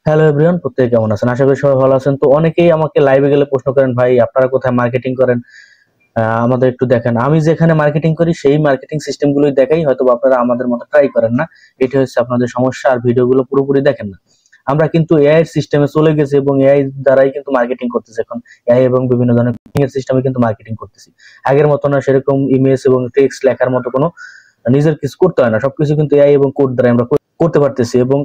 Hello everyone, প্রত্যেকে কেমন আছেন? আশা করি সবাই ভালো আছেন। তো অনেকেই আমাকে লাইভে গেলে প্রশ্ন করেন, ভাই আপনারা কোথায় মার্কেটিং করেন, আমাদের একটু দেখান। আমি যেখানে মার্কেটিং করি সেই মার্কেটিং সিস্টেম গুলোই দেখাই, হয়তো আপনারা আমাদের মতো ট্রাই করেন না। এটা হচ্ছে আপনাদের সমস্যা, আর ভিডিওগুলো পুরোপুরি দেখেন না। আমরা কিন্তু এআই এর সিস্টেমে চলে গেছি এবং এআই দ্বারাই কিন্তু মার্কেটিং করতেছি এখন। এআই এবং বিভিন্ন ধরনের এর সিস্টেমে কিন্তু মার্কেটিং করতেছি। আগের মতো না, সেরকম ইমেজ এবং টেক্সট লেখার মতো কোনো নিজের কিছু করতে হয় না। সবকিছু কিন্তু এআই এবং কোড দ্বারা আমরা করতে পারতেছি এবং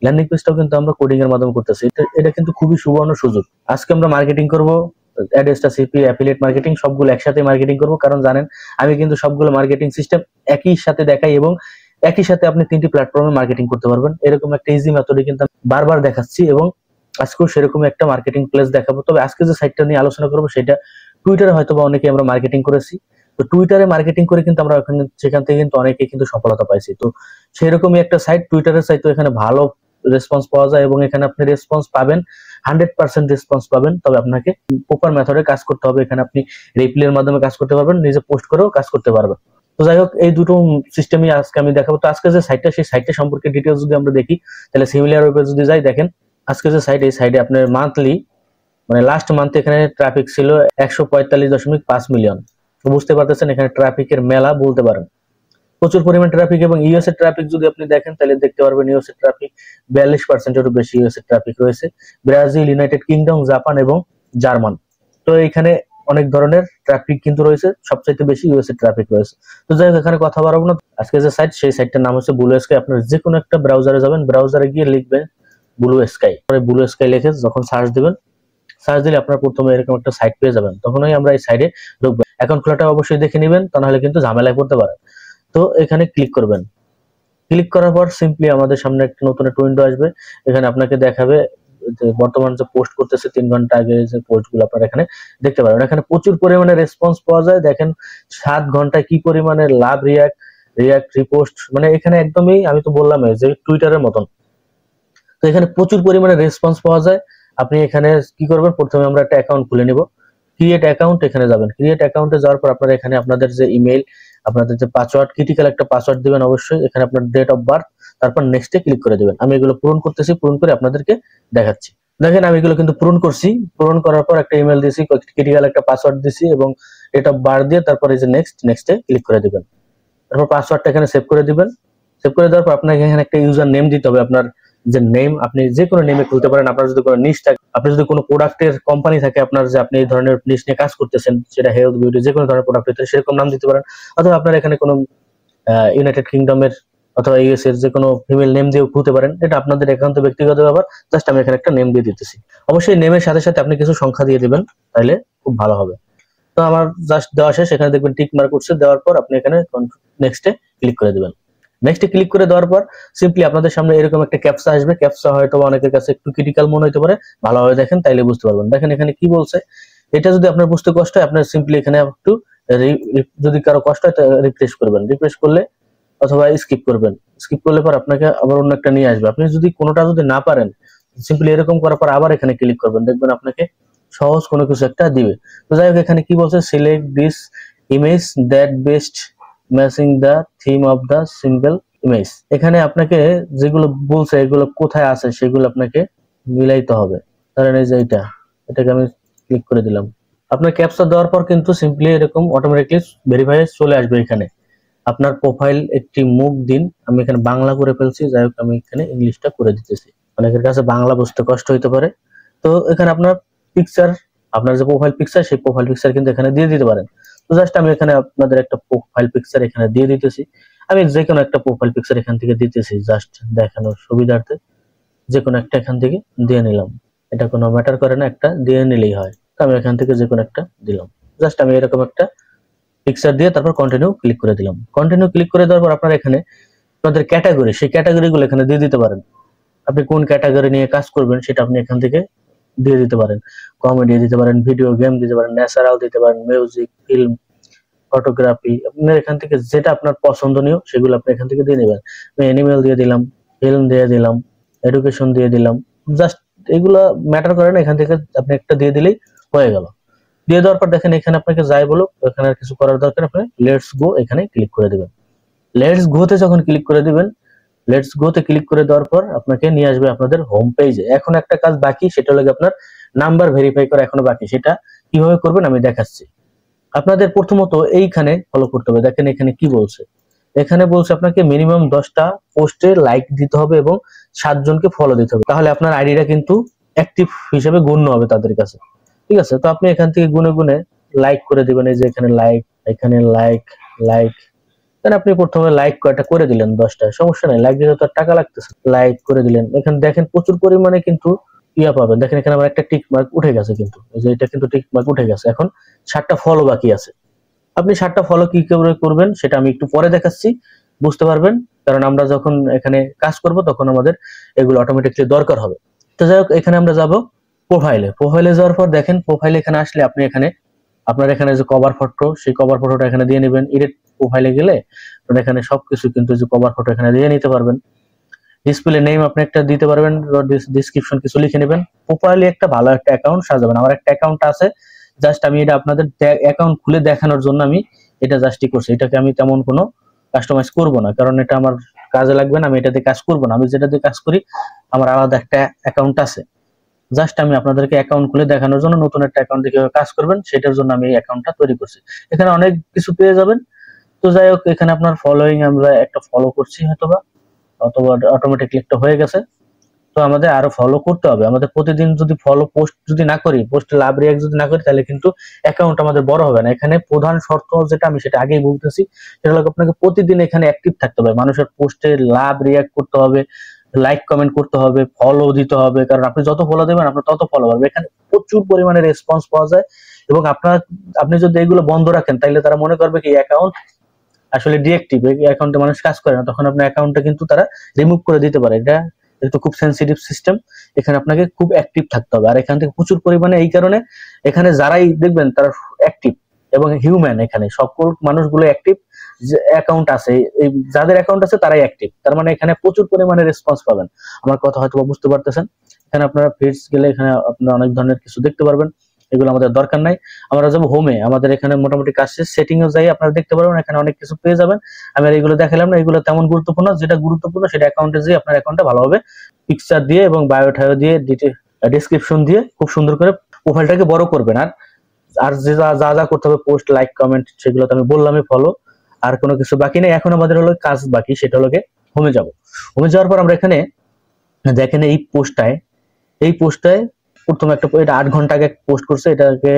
ল্যান্ডিং পেজটাও কিন্তু আমরা কোডিং এর মাধ্যমে করতেছি। এটা কিন্তু খুবই সুবর্ণ সুযোগ। আজকে আমরা মার্কেটিং করব, অ্যাডেস্টা সিপি, অ্যাফিলিয়েট মার্কেটিং সবগুলো একসাথে মার্কেটিং করব। কারণ জানেন আমি কিন্তু সবগুলো মার্কেটিং সিস্টেম একই সাথে দেখাই এবং একই সাথে আপনি 3টি প্ল্যাটফর্মে মার্কেটিং করতে পারবেন। এরকম একটা ইজি মেথডে কিন্তু আমি বারবার দেখাচ্ছি এবং আজকেও সেরকম একটা মার্কেটিং প্লেস দেখাবো। তবে আজকে যে সাইটটা নিয়ে আলোচনা করবো সেটা টুইটারে হয়তো বা অনেকে আমরা মার্কেটিং করেছি। তো টুইটারে মার্কেটিং করে কিন্তু আমরা সেখান থেকে কিন্তু অনেকে কিন্তু সফলতা পাইছি। তো সেরকমই একটা সাইট টুইটারের সাইট, তো এখানে ভালো রেসপন্স পাওয়া যায় এবং এখানে আপনি রেসপন্স পাবেন, 100% রেসপন্স পাবেন। তবে আপনাকে প্রপার মেথডে কাজ করতে হবে। এখানে আপনি রিপ্লাইয়ের মাধ্যমে কাজ করতে পারবেন, নিজে পোস্ট করেও কাজ করতে পারবেন। তো যাই হোক, এই দুটো সিস্টেমই আজকে আমি দেখাবো। তো আজকে যে সাইটটা, সেই সাইটটা সম্পর্কে ডিটেলস যদি আমরা দেখি, তাহলে সিমিলার ওয়েবে যদি যাই, দেখেন আজকে যে সাইট, এই সাইটে আপনার মান্থলি মানে লাস্ট মান্থে এখানে ট্রাফিক ছিল 145.5 মিলিয়ন। বুঝতে পারতেছেন, এখানে ট্রাফিকের মেলা বলতে পারেন। প্রচুর পরিমাণ ট্রাফিক। এবং ইউএস এর ট্রাফিক যদি আপনি দেখেন তাহলে দেখতে পারবেন ইউএস এর ট্রাফিক 42%-এরও বেশি ইউএস এর ট্রাফিক রয়েছে। ব্রাজিল, ইউনাইটেড কিংডম, জাপান এবং জার্মান। তো এখানে অনেক ধরনের ট্রাফিক কিন্তু রয়েছে, সবচাইতে বেশি ইউএস এর ট্রাফিক রয়েছে। তো যাই হোক, এখানে কথা বাড়াবো না। আজকে যে সাইট, সেই সাইটটার নাম হচ্ছে ব্লু স্কাই। আপনার যে কোনো একটা ব্রাউজারে যাবেন, ব্রাউজারে গিয়ে লিখবেন ব্লু স্কাই। পরে ব্লু স্কাই লিখে যখন সার্চ দিবেন, সার্চ দিলে আপনার প্রথমে এরকম একটা সাইট পেয়ে যাবেন। তখনই আমরা এই সাইডে ঢুকবো। অ্যাকাউন্ট খোলাটা অবশ্যই দেখে নেবেন, তা নাহলে কিন্তু ঝামেলায় পড়তে পারেন। তো এখানে ক্লিক করবেন। ক্লিক করার পর সিম্পলি আমাদের সামনে একটা নতুন একটা উইন্ডো আসবে। এখানে আপনাকে দেখাবে যে বর্তমান যে পোস্ট করতেছে 3 ঘন্টা আগে যে পোস্টগুলো আপনারা এখানে দেখতে পারেন। এখানে প্রচুর পরিমাণে রেসপন্স পাওয়া যায়। দেখেন 7 ঘন্টায় কি পরিমাণে লাভ, রিয়াক্ট, রিপোস্ট, মানে এখানে একদমই আমি তো বললাম যে টুইটারের মতন। তো এখানে প্রচুর পরিমাণে রেসপন্স পাওয়া যায়। আপনি এখানে কি করবেন, প্রথমে আমরা একটা অ্যাকাউন্ট খুলে নিব। ক্রিয়েট অ্যাকাউন্ট, এখানে যাবেন। ক্রিয়েট অ্যাকাউন্টে যাওয়ার পর আপনারা এখানে আপনাদের যে ইমেল, আপনাদের যে পাসওয়ার্ড, ক্রিটিক্যাল একটা পাসওয়ার্ড দিবেন অবশ্যই। এখানে আপনার ডেট অফ বার্থ, তারপর নেক্সটে ক্লিক করে দিবেন। আমি এগুলো পূরণ করতেছি, পূরণ করে আপনাদেরকে দেখাচ্ছি। দেখেন আমি এগুলো কিন্তু পূরণ করছি। পূরণ করার পর একটা ইমেল দিয়েছি, ক্রিটিক্যাল একটা পাসওয়ার্ড দিয়েছি এবং ডেট অফ বার্থ দিয়ে তারপর এই যে নেক্সটে ক্লিক করে দিবেন। তারপর পাসওয়ার্ডটা এখানে সেভ করে দিবেন। সেভ করে দেওয়ার পর আপনাকে এখানে একটা ইউজার নেম দিতে হবে। আপনার যে নেম, আপনি যে কোনো নেমে খুলতে পারেন। আপনার যদি কোনো নিশ থাকে, আপনি যদি কোনো প্রোডাক্টের কোম্পানি থাকে আপনার, যে আপনি এই ধরনের নিশ নিয়ে কাজ করতেছেন, সেটা হেলথ, বিউটি, যে কোনো ধরনের প্রোডাক্ট হতে সেরকম নাম দিতে পারেন। অথবা আপনার এখানে কোনো ইউনাইটেড কিংডমের অথবা ইউএস এর যে কোনো ফিমেল নেম দিয়েও খুলতে পারেন। এটা আপনাদের একান্ত ব্যক্তিগত ব্যাপার। জাস্ট আমি এখানে একটা নেম দিয়ে দিতেছি। অবশ্যই নেমের সাথে সাথে আপনি কিছু সংখ্যা দিয়ে দিবেন, তাহলে খুব ভালো হবে। তো আমার জাস্ট দেওয়া শেষ। এখানে দেখবেন টিক মার্ক উঠছে। দেওয়ার পর আপনি এখানে নেক্সটে ক্লিক করে দিবেন। নেক্সটে ক্লিক করে দেওয়ার পর সিম্পলি আপনাদের সামনে এরকম একটা ক্যাপচা আসবে। ক্যাপচা হয়তো অনেকের কাছে একটু ক্রিটিক্যাল মনে হতে পারে, ভালোভাবে দেখেন তাইলে বুঝতে পারবেন। দেখেন এখানে কি বলছে, এটা যদি আপনার বুঝতে কষ্ট হয়, আপনার সিম্পলি এখানে একটু যদি কারো কষ্ট হয় রিফ্রেশ করবেন। রিফ্রেশ করলে অথবা স্কিপ করবেন। স্কিপ করলে পর আপনাকে আবার অন্য একটা নিয়ে আসবে। আপনি যদি কোনোটা যদি না পারেন, সিম্পলি এরকম করার পর আবার এখানে ক্লিক করবেন। দেখবেন আপনাকে সহজ কোনো কিছু একটা দিবে। তো যাই হোক, এখানে কি বলছে, select this image that best matching the theme of the symbol image. এখানে আপনাকে যেগুলো বলছে এগুলো কোথায় আছে সেগুলো আপনাকে মিলাইতে হবে। ধরেন এই যে এটাকে আমি ক্লিক করে দিলাম। আপনার ক্যাপচা দেওয়ার পর কিন্তু সিম্পলি এরকম অটোমেটিকলি ভেরিফাই চলে আসবে। এখানে আপনার প্রোফাইল একটি মুখ দিন। আমি এখানে বাংলা করে ফেলছি, যাই হোক আমি এখানে ইংলিশটা করে দিতেছি। অনেকের কাছে বাংলা বুঝতে কষ্ট হইতে পারে। তো এখানে আপনার পিকচার, আপনার যে প্রোফাইল পিকচার, সেই প্রোফাইল পিকচার কিন্তু এখানে দিয়ে দিতে পারেন। তো জাস্ট আমি এখানে আপনাদের একটা প্রোফাইল পিকচার এখানে দিয়ে দিতেছি। আমি যে কোনো একটা প্রোফাইল পিকচার এখান থেকে দিতেছি, জাস্ট দেখানোর সুবিধার্থে যে কোনো একটা এখান থেকে দিয়ে নিলাম। এটা কোনো ম্যাটার করে না, একটা দিয়ে নিলেই হয়। তো আমি এখান থেকে যে কোনো একটা দিলাম। জাস্ট আমি এরকম একটা পিকচার দিয়ে তারপর কন্টিনিউ ক্লিক করে দিলাম। কন্টিনিউ ক্লিক করে দেওয়ার পর আপনারা এখানে আপনাদের ক্যাটাগরি, সেই ক্যাটাগরিগুলো এখানে দিয়ে দিতে পারেন। আপনি কোন ক্যাটাগরি নিয়ে কাজ করবেন সেটা আপনি এখান থেকে দিয়ে দিতে পারেন। কমেডি দিতে পারেন, ভিডিও গেম দিতে পারেন, ন্যাচারাল দিতে পারেন, মিউজিক, ফিল্ম, ফটোগ্রাফি। আপনার এখান থেকে যেটা আপনার পছন্দনীয় সেগুলো আপনি এখান থেকে দিয়ে নেবেন। আমি অ্যানিমেল দিয়ে দিলাম, ফিল্ম দিয়ে দিলাম, এডুকেশন দিয়ে দিলাম। জাস্ট এগুলো ম্যাটার করে না, এখান থেকে আপনি একটা দিয়ে দিলেই হয়ে গেল। দিয়ে দেওয়ার পর দেখেন এখানে আপনাকে যাই বলুক, এখানে আর কিছু করার দরকার, আপনি লেটস গো এখানে ক্লিক করে দিবেন। লেটস গোতে যখন ক্লিক করে দিবেন, লেটস গো তে ক্লিক করে দেওয়ার পর আপনাকে নিয়ে আসবে আপনাদের হোম পেজে। এখন একটা কাজ বাকি, সেটা হলো আপনার নাম্বার ভেরিফাই করা এখনো বাকি। সেটা কিভাবে করবেন আমি দেখাচ্ছি। আপনাদের প্রথমত এইখানে ফলো করতে হবে। দেখেন এখানে কি বলছে, এখানে বলছে আপনাকে মিনিমাম 10টা পোস্টে লাইক দিতে হবে এবং 7 জনকে ফলো দিতে হবে, তাহলে আপনার আইডিটা কিন্তু অ্যাক্টিভ হিসেবে গণ্য হবে তাদের কাছে। ঠিক আছে, তো আপনি এখান থেকে গুনে গুনে লাইক করে দিবেন। এই যে এখানে লাইক, এখানে লাইক, লাইক, দেন আপনি প্রথমে লাইক কয়টা করে দিলেন, 10টা, সমস্যা নাই, লাইক দিতে তো আর টাকা লাগতেছে। লাইক করে দিলেন, এখানে দেখেন প্রচুর পরিমাণে কিন্তু ইয়া পাবেন। দেখেন এখানে আমার একটা টিক মার্ক উঠে গেছে, কিন্তু এই যে এটা কিন্তু টিক মার্ক উঠে গেছে। এখন 7টা ফলো বাকি আছে। আপনি 7টা ফলো কি করে করবেন সেটা আমি একটু পরে দেখাচ্ছি, বুঝতে পারবেন, কারণ আমরা যখন এখানে কাজ করব তখন আমাদের এগুলো অটোমেটিকলি দরকার হবে। তো যাই হোক, এখানে আমরা যাব প্রোফাইলে। প্রোফাইলে যাওয়ার পর দেখেন প্রোফাইলে এখানে আসলে আপনি এখানে আপনার এখানে যে কভার ফটো, সেই কভার ফটোটা এখানে দিয়ে নেবেন। এডিট প্রোফাইলে গেলে আপনার এখানে সবকিছু কিন্তু যে কভার ফটো এখানে দিয়ে নিতে পারবেন। ডিসপ্লে নেম আপনি একটা দিতে পারবেন, ডেসক্রিপশন কিছু লিখে নেবেন। প্রোফাইলে একটা ভালো একটা অ্যাকাউন্ট সাজাবেন। আমার একটা অ্যাকাউন্ট আছে, জাস্ট আমি এটা আপনাদের অ্যাকাউন্ট খুলে দেখানোর জন্য আমি এটা জাস্টই করছি। এটাকে আমি তেমন কোনো কাস্টমাইজ করব না, কারণ এটা আমার কাজে লাগবে না, আমি এটাতে কাজ করব না। আমি যেটা দিয়ে কাজ করি আমার আলাদা একটা অ্যাকাউন্ট আছে। জাস্ট আমি আপনাদেরকে অ্যাকাউন্ট খুলে দেখানোর জন্য, নতুন একটা অ্যাকাউন্টে কিভাবে কাজ করবেন সেটার জন্য আমি এই অ্যাকাউন্টটা তৈরি করছি। এখানে অনেক কিছু পেয়ে যাবেন। তো যাই হোক, এখানে আপনার ফলোইং আমরা একটা ফলো করছি হয়তোবা, অথবা অটোমেটিকলি একটা হয়ে গেছে। তো আমাদের আরো ফলো করতে হবে। আমাদের প্রতিদিন যদি ফলো পোস্ট যদি না করি, পোস্টে লাভ রিয়াক্ট যদি না করি, তাহলে কিন্তু অ্যাকাউন্ট আমাদের বড় হবে না। এখানে প্রধান শর্ত যেটা, আমি সেটা আগেই বলতেছি, সেটা হলো আপনাকে প্রতিদিন এখানে অ্যাক্টিভ থাকতে হবে, মানুষের পোস্টে লাভ রিয়াক্ট করতে হবে, লাইক কমেন্ট করতে হবে, ফলো দিতে হবে। কারণ আপনি যত ফলো দেবেন আপনার তত ফলো বাড়বে। এখানে প্রচুর পরিমাণে রেসপন্স পাওয়া যায়। এবং আপনি যদি এগুলো বন্ধ রাখেন, তাহলে তারা মনে করবে কি অ্যাকাউন্ট আসলে ডিএক্টিভ, এই অ্যাকাউন্টে মানুষ কাজ করে না, তখন আপনার অ্যাকাউন্টটা কিন্তু তারা রিমুভ করে দিতে পারে। এটা একটু খুব সেন্সিটিভ সিস্টেম, এখানে আপনাকে খুব অ্যাক্টিভ থাকতে হবে। আর এখান থেকে প্রচুর পরিমাণে, এই কারণে এখানে যারাই দেখবেন তারা অ্যাক্টিভ এবং হিউম্যান, এখানে সকল মানুষগুলো অ্যাক্টিভ, যে অ্যাকাউন্ট আছে, এই যাদের অ্যাকাউন্ট আছে তারাই অ্যাক্টিভ। তার মানে এখানে প্রচুর পরিমাণে রেসপন্স পাবেন। আমার কথা হয়তো বুঝতে পারতেছেন। এখানে আপনারা ফিডস গেলে এখানে আপনারা অনেক ধরনের কিছু দেখতে পারবেন, এগুলো আমাদের দরকার নাই। আমরা যাবো হোমে, আমাদের এখানে মোটামুটি কাজ শেষ। সেটিং এ যাই আপনারা দেখতে পারবেন, এখানে অনেক কিছু পেয়ে যাবেন। আমি আর এগুলো দেখালাম না, এগুলো তেমন গুরুত্বপূর্ণ। যেটা গুরুত্বপূর্ণ সেটা অ্যাকাউন্টে যেয়ে আপনার অ্যাকাউন্টে ভালোভাবে পিকচার দিয়ে এবং বায়োটাও দিয়ে ডেসক্রিপশন দিয়ে খুব সুন্দর করে প্রোফাইলটাকে বড় করবেন। আর আর যে যা যা যা করতে হবে, পোস্ট, লাইক, কমেন্ট, সেগুলো তো আমি বললামই, ফলো। আর কোনো কিছু বাকি নেই। এখন আমাদের হলো কাজ বাকি, সেটা হলো হোমে যাব। হোমে যাওয়ার পর আমরা এখানে দেখেন এই পোস্টটায় প্রথমে একটা, এটা 8 ঘন্টা আগে পোস্ট করছে, এটাকে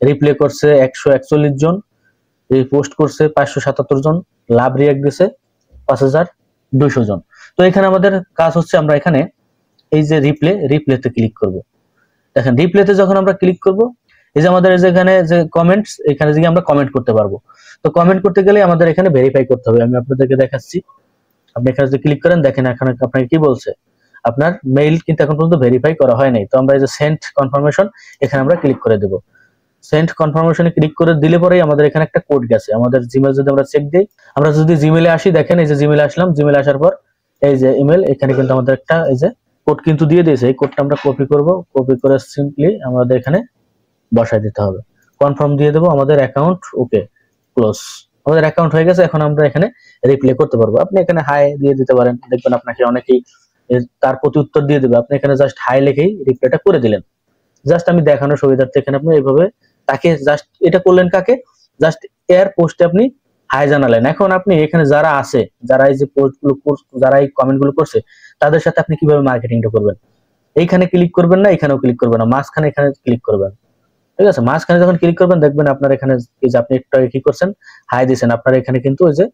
রিপ্লে করছে 141 জন, এই পোস্ট করছে 577 জন, লাভ রিয়াক্ট দিছে 5200 জন। তো এখানে আমাদের কাজ হচ্ছে, আমরা এখানে এই যে রিপ্লেতে ক্লিক করব। দেখেন রিপ্লেতে যখন আমরা ক্লিক করব, এই যে আমাদের যেখানে যে কমেন্টস, এখানে যে আমরা কমেন্ট করতে পারবো। তো কমেন্ট করতে গেলে আমাদের এখানে ভেরিফাই করতে হবে। আমি আপনাদেরকে দেখাচ্ছি। আপনি এখানে যদি ক্লিক করেন, দেখেন এখানে আপনাকে কি বলছে, আপনার মেইল কিন্তু এখন পর্যন্ত ভেরিফাই করা হয় নাই। তো আমরা এই যে সেন্ড কনফার্মেশন, এখানে আমরা ক্লিক করে দেব। সেন্ড কনফার্মেশনে ক্লিক করে দিলে পরেই আমাদের এখানে একটা কোড গেছে। আমাদের জিমেল যদি আমরা চেক দিই, আমরা যদি জিমেলে আসি, দেখেন এই যে জিমেলে আসলাম, জিমেলে আসার পর এই যে ইমেল, এখানে কিন্তু আমাদের একটা এই যে কোড কিন্তু দিয়ে দিয়েছে। এই কোডটা আমরা কপি করব, কপি করে সিম্পলি আমাদের এখানে বসায় দিতে হবে, কনফার্ম দিয়ে দেবো। আমাদের অ্যাকাউন্ট ওকে, ক্লোজ। আমাদের অ্যাকাউন্ট হয়ে গেছে। এখন আমরা এখানে রিপ্লে করতে পারবো। আপনি এখানে হাই দিয়ে দিতে পারেন, দেখবেন আপনাকে অনেকেই তার প্রতি উত্তর দিয়ে দেবে। আপনি এখানে জাস্ট হাই লিখেই রিপ্লাইটা করে দিলেন। জাস্ট আমি দেখানোর সুবিধার্থে এখানে আপনি এইভাবে তাকে জাস্ট এটা করলেন, কাকে, জাস্ট এর পোস্টে আপনি হাই জানালেন। এখন আপনি এখানে যারা আছে, যারা এই যে পোস্টগুলো, যারা এই কমেন্টগুলো করছে, তাদের সাথে আপনি কিভাবে মার্কেটিংটা করবেন, এইখানে ক্লিক করবেন না, এখানেও ক্লিক করবেন না, মাঝখানে এখানে ক্লিক করবেন। ঠিক আছে, মাঝখানে যখন ক্লিক করবেন, দেখবেন আপনার এখানে এই যে আপনি একটু কি করছেন, হাই দিয়েছেন, আপনার এখানে কিন্তু ওই যে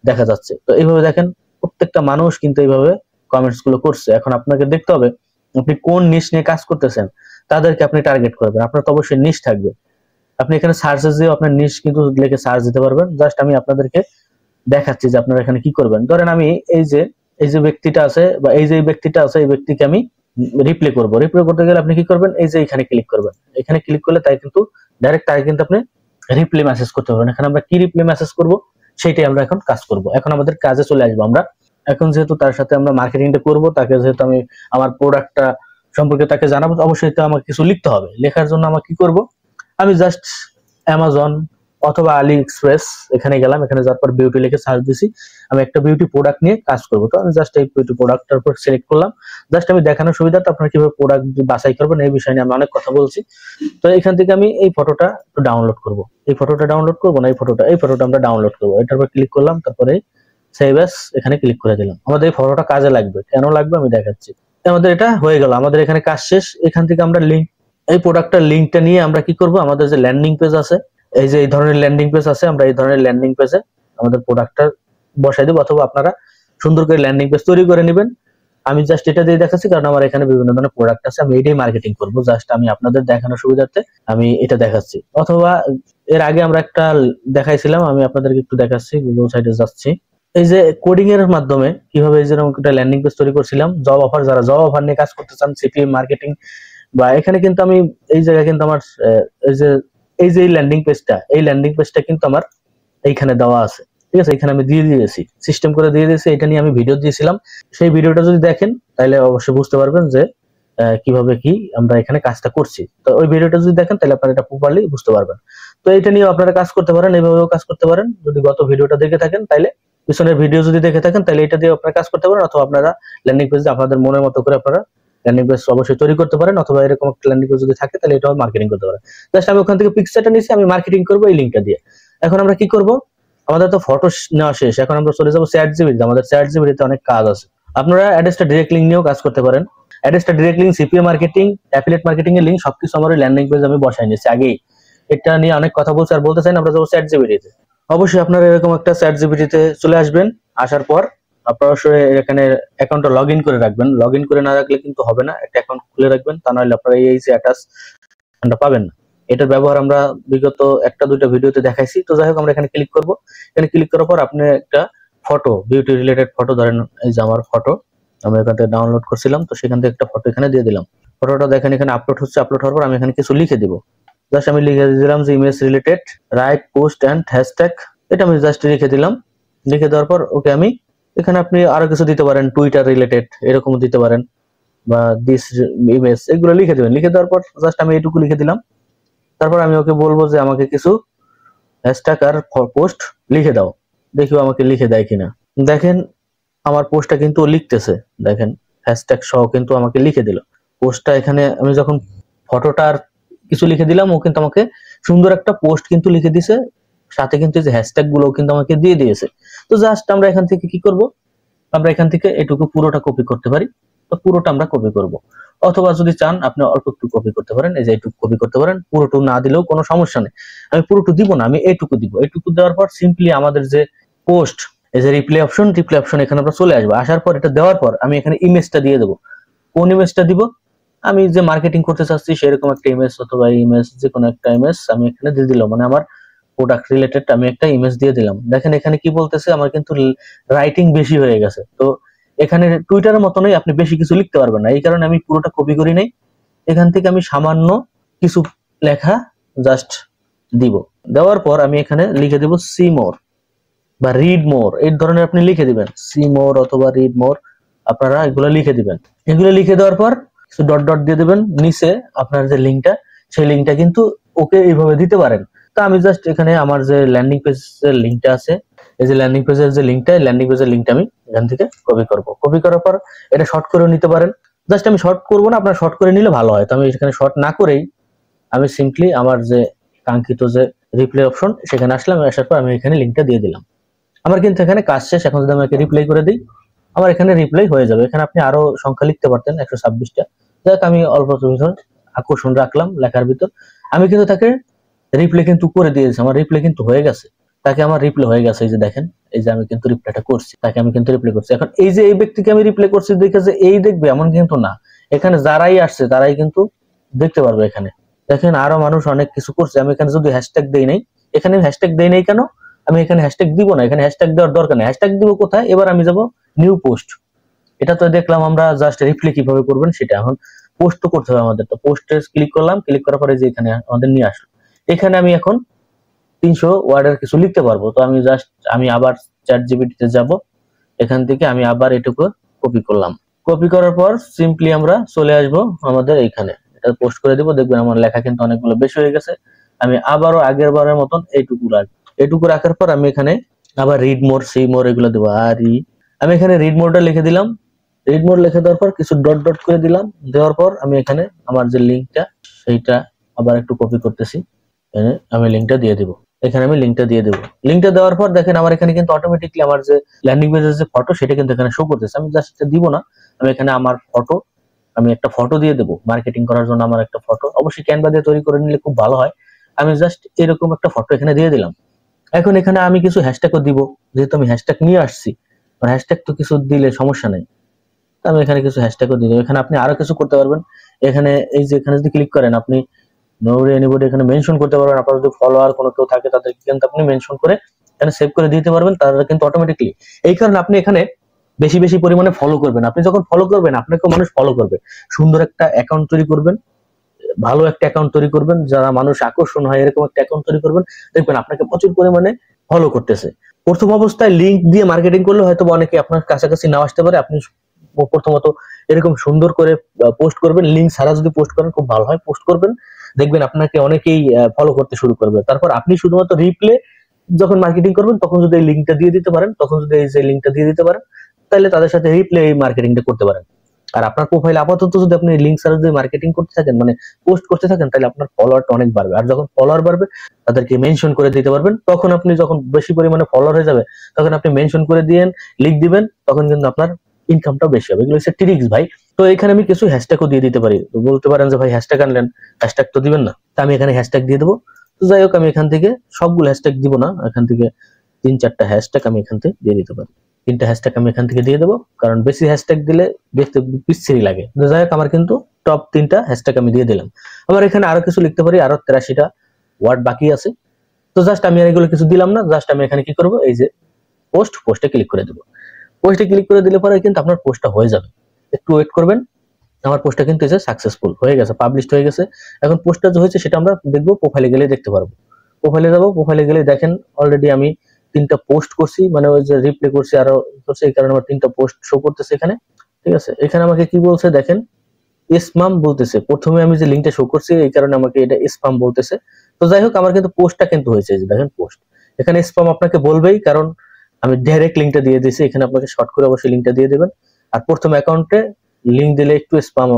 দেখা যাচ্ছে। তো এইভাবে দেখেন প্রত্যেকটা মানুষ কিন্তু এইভাবে কমেন্টস গুলো করছে। এখন আপনাকে দেখতে হবে আপনি কোন নিশ নিয়ে কাজ করতেছেন, তাদেরকে আপনি টার্গেট করবেন। আপনার তো অবশ্যই নিশ থাকবে। আপনি এখানে সার্চে দিয়ে আপনার নিশ কিন্তু লিখে সার্চ দিতে পারবেন। জাস্ট আমি আপনাদেরকে দেখাচ্ছি যে আপনারা এখানে কি করবেন। ধরেন আমি এই যে ব্যক্তিটা আছে, বা এই যে ব্যক্তিটা আছে, এই ব্যক্তিকে আমি রিপ্লে করব। রিপ্লে করতে গেলে আপনি কি করবেন, এই যে এখানে ক্লিক করবেন। এখানে ক্লিক করলে তাই কিন্তু ডাইরেক্ট তাই কিন্তু আপনি রিপ্লে মেসেজ করতে পারবেন। এখানে আমরা কি রিপ্লে মেসেজ করব, সেটাই আমরা এখন কাজ করব। এখন আমাদের কাজে চলে আসবো আমরা। এখন যেহেতু তার সাথে আমরা মার্কেটিংটা করব, তাকে যেহেতু আমি আমার প্রোডাক্টটা সম্পর্কে তাকে জানাবো, অবশ্যই তো আমাকে কিছু লিখতে হবে। লেখার জন্য আমরা কি করব, আমি জাস্ট অ্যামাজন অথবা আলি এক্সপ্রেস, এখানে গেলাম, এখানে যাওয়ার পর বিউটি লিখে সার্চ দিছি। আমি একটা বিউটি প্রোডাক্ট নিয়ে কাজ করবো, তো আমি জাস্ট এই বিউটি প্রোডাক্টটার উপর সিলেক্ট করলাম। জাস্ট আমি দেখানোর সুবিধাটা আপনারা কিভাবে প্রোডাক্ট বাছাই করবেন এই বিষয় নিয়ে আমি অনেক কথা বলছি। তো এখান থেকে আমি এই ফটোটা ডাউনলোড করব, এই ফটোটা ডাউনলোড করবো না, এই ফটোটা আমরা ডাউনলোড করবো। এটার উপর ক্লিক করলাম, তারপরে সেভ অ্যাজ এখানে ক্লিক করে দিলাম। আমাদের এই ফটোটা কাজে লাগবে, কেন লাগবে আমি দেখাচ্ছি। আমাদের এটা হয়ে গেল, আমাদের এখানে কাজ শেষ। এখান থেকে আমরা লিঙ্ক, এই প্রোডাক্টটার লিঙ্কটা নিয়ে আমরা কি করব, আমাদের যে ল্যান্ডিং পেজ আছে, এই যে এই ধরনের ল্যান্ডিং পেজ আছে, আমরা এই ধরনের ল্যান্ডিং পেজে আমাদের প্রোডাক্টটা বসাই দেবো, অথবা আপনারা সুন্দর করে ল্যান্ডিং পেজ তৈরি করে নেবেন। আমি জাস্ট এটা দিয়ে দেখাচ্ছি কারণ আমার এখানে বিভিন্ন ধরনের প্রোডাক্ট আছে, আমি এটাই মার্কেটিং করব। জাস্ট আমি আপনাদের দেখানোর সুবিধার্থে আমি এটা দেখাচ্ছি। অথবা এর আগে আমরা একটা দেখাইছিলাম, আমি আপনাদেরকে একটু দেখাচ্ছি, গুগল সাইটে যাচ্ছি। এই যে কোডিং এর মাধ্যমে কিভাবে এই যে একটা ল্যান্ডিং পেজ তৈরি করছিলাম, জব অফার, যারা জব অফার নিয়ে কাজ করতে চান, সিপিএম মার্কেটিং, বা এখানে কিন্তু আমি এই জায়গায় কিন্তু আমার এই যে ল্যান্ডিং পেজটা, এই ল্যান্ডিং পেজটা কিন্তু আমার এইখানে দেওয়া আছে, ঠিক আছে। এখানে আমি দিয়ে দিয়েছি, সিস্টেম করে দিয়ে দিয়েছি। এটা নিয়ে আমি ভিডিও দিয়েছিলাম, সেই ভিডিওটা যদি দেখেন তাহলে অবশ্যই বুঝতে পারবেন যে কিভাবে কি আমরা এখানে কাজটা করছি। তো ওই ভিডিওটা যদি দেখেন তাহলে আপনারা এটা প্রপারলি বুঝতে পারবেন। তো এটা নিয়ে আপনারা কাজ করতে পারেন, এইভাবেও কাজ করতে পারেন। যদি গত ভিডিওটা দেখে থাকেন তাহলে, পিছনের ভিডিও যদি দেখে থাকেন তাহলে এটা দিয়ে আপনারা কাজ করতে পারেন। অথবা আপনারা ল্যান্ডিং পেজে আপনাদের মনের মতো করে আপনারা ল্যান্ডিং পেজ অবশ্যই তৈরি করতে পারেন, অথবা এরকম একটা ল্যান্ডিং পেজ যদি থাকে তাহলে এটাও মার্কেটিং করতে পারেন। জাস্ট আমি ওখান থেকে পিকচারটা নিয়েছি, আমি মার্কেটিং করবো এই লিঙ্কটা দিয়ে। এখন আমরা কি করব, আমাদের তো ফটো নেওয়া শেষ, এখন আমরা চলে যাবো চ্যাটজিপিটি। আমাদের চ্যাটজিপিটিতে অনেক কাজ আছে। আপনারা অ্যাড্রেসটা ডিরেক্ট লিঙ্ক নিয়েও কাজ করতে পারেন। অ্যাড্রেসটা direct link, CPA marketing, affiliate marketing এর লিঙ্ক সবকিছু আমার ল্যান্ডিং পেজ আমি বসাই নিয়েছি আগেই। এটা নিয়ে অনেক কথা বলছি, আর বলতে চাই না, আমরা যাবো চ্যাটজিপিটিতে। অবশ্যই আপনারা এরকম একটা চ্যাটজিপিটিতে চলে আসবেন। আসার পর আপনারা অবশ্যই এখানে অ্যাকাউন্টটা লগ ইন করে রাখবেন। লগ ইন করে না রাখলে কিন্তু হবে না, একটা অ্যাকাউন্ট খুলে রাখবেন, তা নাহলে আপনারা এই যে অ্যাটাচমেন্টটা পাবেন না। এটার ব্যবহার আমরা বিগত একটা দুইটা ভিডিওতে দেখাইছি। তো যাই হোক, আমরা এখানে ক্লিক করব। এখানে ক্লিক করার পর আপনি একটা ফটো, বিউটি রিলেটেড ফটো, ধরেন এই যে আমার ফটো, আমি এখান থেকে ডাউনলোড করছিলাম, তো সেখান থেকে একটা ফটো এখানে দিয়ে দিলাম। ফটোটা দেখেন এখানে আপলোড হচ্ছে। আপলোড হওয়ার পর আমি এখানে কিছু লিখে দিব। জাস্ট আমি লিখে দিলাম যে image related, right post and hashtag, এটা আমি জাস্ট লিখে দিলাম। লিখে দেওয়ার পর ওকে, আমি এখানে আপনি আরো কিছু দিতে পারেন, টুইটার রিলেটেড এরকম দিতে পারেন, বা দিস ইমেজ, এগুলো লিখে দিবেন। লিখে দেওয়ার পর জাস্ট আমি এইটুকু লিখে দিলাম। তারপর আমি ওকে বলবো যে আমাকে কিছু হ্যাশট্যাগ আর পোস্ট লিখে দাও, দেখিও আমাকে লিখে দেয় কিনা। দেখেন আমার পোস্টটা কিন্তু লিখতেছে, দেখেন হ্যাশট্যাগ সহ কিন্তু আমাকে লিখে দিল পোস্টটা। এখানে আমি যখন ফটোটার কিছু লিখে দিলাম, ও কিন্তু আমাকে সুন্দর একটা পোস্ট কিন্তু লিখে দিছে, সাথে কিন্তু যে হ্যাশট্যাগ গুলো কিন্তু আমাকে দিয়ে দিয়েছে। তো জাস্ট আমরা এখান থেকে কি করব, আমরা এখান থেকে এটুকু পুরোটা কপি করতে পারি। তো পুরোটা আমরা কপি করব, অথবা যদি চান আপনি অল্প একটু কপি করতে পারেন, এই যে এইটুকু কপি করতে পারেন। পুরোটু না দিলেও কোনো সমস্যা নেই, আমি পুরোটু দিব না, আমি এইটুকু দিব। এইটুকু দেওয়ার পর সিম্পলি আমাদের যে পোস্ট, এই যে রিপ্লাই অপশন এখানে আমরা চলে আসবো। আসার পর এটা দেওয়ার পর আমি এখানে ইমেজটা দিয়ে দেবো। কোন ইমেজটা দিব, আমি যে মার্কেটিং করতে চাচ্ছি সেরকম একটা ইমেজ, অথবা ইমেজ যে কোনো একটা ইমেজ আমি এখানে দিয়ে দিলাম, মানে আমার প্রোডাক্ট রিলেটেড আমি একটা ইমেজ দিয়ে দিলাম। দেখেন এখানে কি বলতেছে, আমার কিন্তু রাইটিং বেশি হয়ে গেছে। তো এখানে টুইটারের মতনই আপনি বেশি কিছু লিখতে পারবেন না, এই কারণে আমি পুরোটা কপি করি নাই। এখান থেকে আমি সামান্য কিছু লেখা জাস্ট দিব। দেওয়ার পর আমি এখানে লিখে দিব সি মোর বা রিড মোর, এই ধরনের আপনি লিখে দিবেন, সি মোর অথবা রিড মোর, আপনারা এগুলো লিখে দিবেন। এগুলো লিখে দেওয়ার পর কিছু ডট ডট দিয়ে দিবেন নিচে, আপনার যে লিঙ্কটা, সেই লিঙ্কটা কিন্তু ওকে এইভাবে দিতে পারেন। তো আমি জাস্ট এখানে আমার যে ল্যান্ডিং পেজের লিঙ্কটা আছে, এই যে ল্যান্ডিং পেজের যে লিঙ্কটা, ল্যান্ডিং পেজের লিঙ্কটা আমি এখান থেকে কপি করব। কপি করার পর এটা শর্ট করে নিতে পারেন। জাস্ট আমি শর্ট করব না, আপনারা শর্ট করে নিলে ভালো হয়। তো আমি এখানে শর্ট না করেই আমি সিম্পলি আমার যে কাঙ্ক্ষিত যে রিপ্লাই অপশন, সেখানে আসলাম। আসার পর আমি এখানে লিঙ্কটা দিয়ে দিলাম। আমার কিন্তু এখানে কাজ শেষ। এখন যদি আমি রিপ্লাই করে দিই, আমার এখানে রিপ্লাই হয়ে যাবে। এখানে আপনি আরো সংখ্যা লিখতে পারতেন, 126টা। যাক আমি অল্প ভিতর আকর্ষণ রাখলাম লেখার ভিতর। আমি কিন্তু তাকে রিপ্লাই কিন্তু করে দিয়েছি, আমার রিপ্লাই কিন্তু হয়ে গেছে, তাকে আমার রিপ্লাই হয়ে গেছে। এই যে দেখেন, এই যে আমি কিন্তু রিপ্লাইটা করছি, তাকে আমি কিন্তু রিপ্লাই করছি। এখন এই যে এই ব্যক্তিকে আমি রিপ্লাই করছি দেখে যে এই দেখবে এমন কিন্তু না, এখানে যারাই আসছে তারাই কিন্তু দেখতে পারবে। এখানে দেখেন আরো মানুষ অনেক কিছু করছে। আমি এখানে যদি হ্যাশট্যাগ দেই নাই, এখানে হ্যাশট্যাগ দেই নাই কেন, আমি এখানে হ্যাশট্যাগ দিব না, এখানে হ্যাশট্যাগ দেওয়ার দরকার নেই। হ্যাশট্যাগ দিব কোথায়, এবার আমি যাব নিউ পোস্ট। এটা তো দেখলাম আমরা, জাস্ট রিপ্লাই কিভাবে করবেন সেটা। এখন পোস্ট তো করতে হবে আমাদের, তো পোস্টে ক্লিক করলাম। ক্লিক করার পরে যে এখানে আমাদের নিয়ে আসলো, এখানে আমি এখন 300 ওয়ার্ডের কিছু লিখতে পারবো। তো আমি আবার চ্যাটজিপিটিতে যাব, এখান থেকে আমি আবার এটুকু কপি করলাম। কপি করার পর সিম্পলি আমরা চলে আসব আমাদের এইখানে, এটা পোস্ট করে দিব। দেখবেন আমার লেখা কিন্তু অনেকগুলো বেশি হয়ে গেছে। আমি আবারও আগের বারের মতন এইটুকু রাখার পর আমি এখানে আবার রিড মোর, সি মোর এগুলো দেবো। আমি এখানে রিড মোরটা লিখে দিলাম। রিড মোর লিখে দেওয়ার পর কিছু ডট ডট করে দিলাম। দেওয়ার পর আমি এখানে আমার যে লিঙ্কটা সেইটা আবার একটু কপি করতেছি, আমি লিঙ্কটা দিয়ে দিব। এখানে আমি লিঙ্কটা দিয়ে দেবো। লিঙ্কটা দেওয়ার পর দেখেন আমার এখানে কিন্তু অটোমেটিকলি আমার যে ল্যান্ডিং পেজের যে ফটো সেটা কিন্তু এখানে শো করতেছে। আমি জাস্ট দিব না, আমি এখানে আমার ফটো, আমি একটা ফটো দিয়ে দেবো মার্কেটিং করার জন্য। আমার একটা ফটো অবশ্যই ক্যানভা দিয়ে তৈরি করে নিলে খুব ভালো হয়। আমি জাস্ট এরকম একটা ফটো এখানে দিয়ে দিলাম। এখন এখানে আমি কিছু হ্যাশট্যাগও দিব, যেহেতু আমি হ্যাশট্যাগ নিয়ে আসছি। হ্যাশট্যাগ তো কিছু দিলে সমস্যা নেই, আমি এখানে কিছু হ্যাশট্যাগও দিয়ে দেবো। এখানে আপনি আরো কিছু করতে পারবেন। এখানে এই যে এখানে যদি ক্লিক করেন আপনি নোবডি এনিবডি এখানে মেনশন করতে পারবেন। আপনার যদি ফলোয়ার কোনো কেউ থাকে তাদেরকে কিন্তু আপনি মেনশন করে এখানে সেভ করে দিতে পারবেন, তারা কিন্তু অটোমেটিকলি। এই কারণে আপনি এখানে বেশি বেশি পরিমাণে ফলো করবেন। আপনি যখন ফলো করবেন আপনাকে মানুষ ফলো করবে। সুন্দর একটা অ্যাকাউন্ট তৈরি করবেন, ভালো একটা অ্যাকাউন্ট তৈরি করবেন, যারা মানুষ আকর্ষণ হয় এরকম একটা অ্যাকাউন্ট তৈরি করবেন, দেখবেন আপনাকে প্রচুর পরিমাণে ফলো করতেছে। প্রথম অবস্থায় লিঙ্ক দিয়ে মার্কেটিং করলে হয়তো অনেকে আপনার কাছাকাছি নাও আসতে পারে। আপনি প্রথমত এরকম সুন্দর করে পোস্ট করবেন, লিঙ্ক ছাড়া যদি পোস্ট করেন খুব ভালো হয়। পোস্ট করবেন, দেখবেন আপনাকে অনেকেই ফলো করতে শুরু করবে। তারপর আপনি শুধুমাত্র রিপ্লে যখন মার্কেটিং করবেন তখন যদি এই লিঙ্কটা দিয়ে দিতে পারেন, তাহলে তাদের সাথে রিপ্লে এই মার্কেটিংটা করতে পারেন। আর আপনার প্রোফাইল আপাতত যদি আপনি লিঙ্ক ছাড়া যদি মার্কেটিং করতে থাকেন, মানে পোস্ট করতে থাকেন, তাহলে আপনার ফলোয়ারটা অনেক বাড়বে। আর যখন ফলোয়ার বাড়বে তাদেরকে মেনশন করে দিতে পারবেন। তখন আপনি যখন বেশি পরিমাণে ফলোয়ার হয়ে যাবে তখন আপনি মেনশন করে দিয়েন, লিঙ্ক দিবেন, তখন কিন্তু আপনার ইনকামটাও বেশি হবে। এগুলো হচ্ছে ট্রিক্স ভাই। তো এখানে আমি কিছু হ্যাশট্যাগও দিয়ে দিতে পারি। তো বলতে পারেন যে ভাই হ্যাশট্যাগ আনলেন, হ্যাশট্যাগ তো দিবেন না। তো আমি এখানে হ্যাশট্যাগ দিয়ে দেবো। তো যাই হোক, আমি এখান থেকে সবগুলো হ্যাশট্যাগ দিব না, এখান থেকে 3-4টা হ্যাশট্যাগ আমি এখান থেকে দিয়ে দিতে পারি। 3টা হ্যাশট্যাগ আমি এখান থেকে দিয়ে দেবো, কারণ বেশি হ্যাশট্যাগ দিলে দেখতে বিচ্ছিরি লাগে। তো যাই হোক, আমার কিন্তু টপ 3টা হ্যাশট্যাগ আমি দিয়ে দিলাম। আবার এখানে আরো কিছু লিখতে পারি, আরো 83টা ওয়ার্ড বাকি আছে। তো জাস্ট আমি আর এগুলো কিছু দিলাম না, জাস্ট আমি এখানে কি করবো, এই যে পোস্টে ক্লিক করে দেবো। পোস্টে ক্লিক করে দিলে পরে কিন্তু আপনার পোস্টটা হয়ে যাবে। একটু ওয়েট করবেন। আমার পোস্টটা কিন্তু এসে সাকসেসফুল হয়ে গেছে, পাবলিশড হয়ে গেছে। এখন পোস্টটা যে হয়েছে সেটা আমরা দেখবো, প্রোফাইলে গেলে দেখতে পারবো। প্রোফাইলে যাবো, প্রোফাইলে গেলে দেখেন অলরেডি আমি 3টা পোস্ট করছি, মানে ওই যে রিপ্লে করছি আরো করছি, এই কারণে আমার 3টা পোস্ট শো করতেছে এখানে। ঠিক আছে, এখানে আমাকে কি বলছে দেখেন, স্প্যাম বলতেছে। প্রথমে আমি যে লিঙ্কটা শো করছি এই কারণে আমাকে এটা স্প্যাম বলতেছে। তো যাই হোক, আমার কিন্তু পোস্টটা কিন্তু হয়েছে, যে দেখেন পোস্ট। এখানে স্প্যাম আপনাকে বলবেই, কারণ আমি ডাইরেক্ট লিঙ্কটা দিয়ে দিয়েছি। এখানে আপনাকে শর্ট করে অবশ্যই লিঙ্কটা দিয়ে দেবেন। আর প্রথম অ্যাকাউন্টে লিঙ্ক দিলে একটু স্প্যাম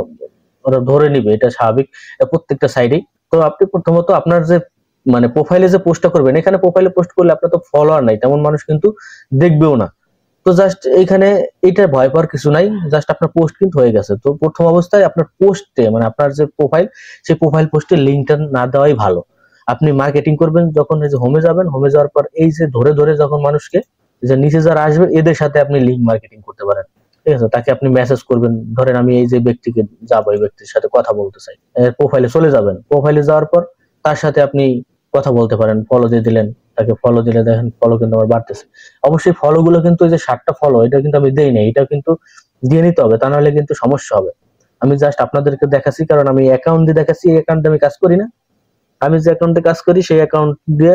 ওরা ধরে নিবে, এটা স্বাভাবিক প্রত্যেকটা সাইডেই। তো আপনি প্রথমত আপনার যে মানে প্রোফাইলে যে পোস্টটা করবেন, এখানে প্রোফাইলে পোস্ট করলে আপনার তো ফলোয়ার নাই, তেমন মানুষ কিন্তু দেখবেও না। তো জাস্ট এখানে এটা ভয় পাওয়ার কিছু নাই, জাস্ট আপনার পোস্ট কিন্তু হয়ে গেছে। তো প্রথম অবস্থায় আপনার পোস্টে, মানে আপনার যে প্রোফাইল, সেই প্রোফাইল পোস্টে লিঙ্কটা না দেওয়াই ভালো। আপনি মার্কেটিং করবেন যখন এই যে হোমে যাবেন, হোমে যাওয়ার পর এই যে ধরে ধরে যখন মানুষকে, যে নিচে যারা আসবে এদের সাথে আপনি লিঙ্ক মার্কেটিং করতে পারেন। ঠিক আছে, তাকে আপনি মেসেজ করবেন। ধরেন আমি এই যে ব্যক্তিকে যাবো, এই ব্যক্তির সাথে কথা বলতে চাই, প্রোফাইলে চলে যাবেন। প্রোফাইলে যাওয়ার পর তার সাথে আপনি কথা বলতে পারেন, ফলো দিয়ে দিলেন। তাকে ফলো দিলে দেখেন ফলো কিন্তু আমার বাড়তেছে। অবশ্যই ফলো গুলো কিন্তু এই যে 7টা ফলো, এটা কিন্তু আমি দেই নাই, এটা কিন্তু দিয়ে নিতে হবে, তা নাহলে কিন্তু সমস্যা হবে। আমি জাস্ট আপনাদেরকে দেখাচ্ছি, কারণ আমি অ্যাকাউন্ট দিয়ে দেখাচ্ছি, এই অ্যাকাউন্টে আমি কাজ করি না। আমি যে অ্যাকাউন্টে কাজ করি সেই অ্যাকাউন্ট দিয়ে,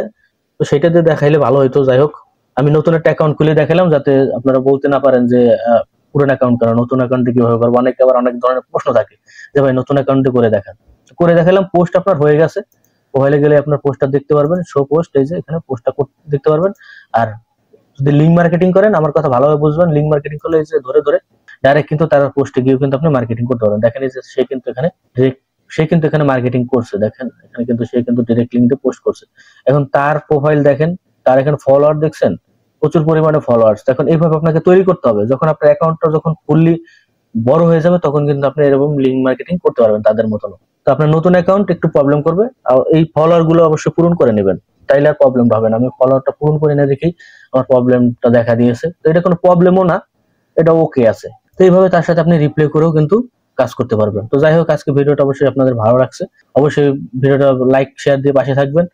তো সেটা দিয়ে দেখাইলে ভালো হইতো। যাই হোক, আমি নতুন একটা অ্যাকাউন্ট খুলে দেখালাম, যাতে আপনারা বলতে না পারেন যে পুরান অ্যাকাউন্ট কেন, নতুন অ্যাকাউন্টে কিভাবে করবো। অনেকে আবার অনেক ধরনের প্রশ্ন থাকে যে ভাই নতুন অ্যাকাউন্টে করে দেখান। করে দেখালাম, পোস্ট আপনার হয়ে গেছে। প্রোফাইলে গেলে আপনার পোস্টটা দেখতে পারবেন, শো পোস্ট, এই যে এখানে পোস্টটা দেখতে পারবেন। আর যদি লিঙ্ক মার্কেটিং করেন, আমার কথা ভালোভাবে বুঝবেন, লিঙ্ক মার্কেটিং করলে এই যে ধরে ধরে ডাইরেক্ট কিন্তু তার পোস্টে গিয়েও কিন্তু আপনি মার্কেটিং করতে পারবেন। দেখেন এই যে সে কিন্তু এখানে মার্কেটিং করছে, দেখেন এখানে কিন্তু সে কিন্তু ডাইরেক্ট লিঙ্ক দিয়ে পোস্ট করছে। এখন তার প্রোফাইল দেখেন, তার এখানে ফলোয়ার দেখছেন, প্রচুর পরিমাণে ফলোয়ার্স। এখন এইভাবে আপনাকে তৈরি করতে হবে। যখন আপনার অ্যাকাউন্টটা যখন ফুললি বড় হয়ে যাবে তখন কিন্তু আপনি এরকম লিঙ্ক মার্কেটিং করতে পারবেন তাদের মতন। তো আপনার নতুন অ্যাকাউন্ট একটু প্রবলেম করবে, আর এই ফলোয়ার গুলো অবশ্যই পূরণ করে নেবেন, তাইলে আর প্রবলেমটা হবে না। আমি ফলোয়ারটা পূরণ করে না দেখেই আমার প্রবলেমটা দেখা দিয়েছে। তো এটা কোনো প্রবলেমও না, এটা ওকে আছে। তো এইভাবে তার সাথে আপনি রিপ্লে করেও কিন্তু কাজ করতে পারবেন। তো যাই হোক, আজকে ভিডিওটা অবশ্যই আপনাদের ভালো লাগছে। অবশ্যই ভিডিওটা লাইক শেয়ার দিয়ে পাশে থাকবেন।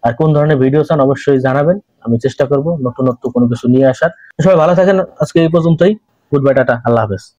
আর কোন ধরনের ভিডিও চান অবশ্যই জানাবেন, আমি চেষ্টা করব নতুনত্ব কোনো কিছু নিয়ে আসার। সবাই ভালো থাকেন, আজকে এই পর্যন্তই। গুড বাই, টাটা, আল্লাহ হাফেজ।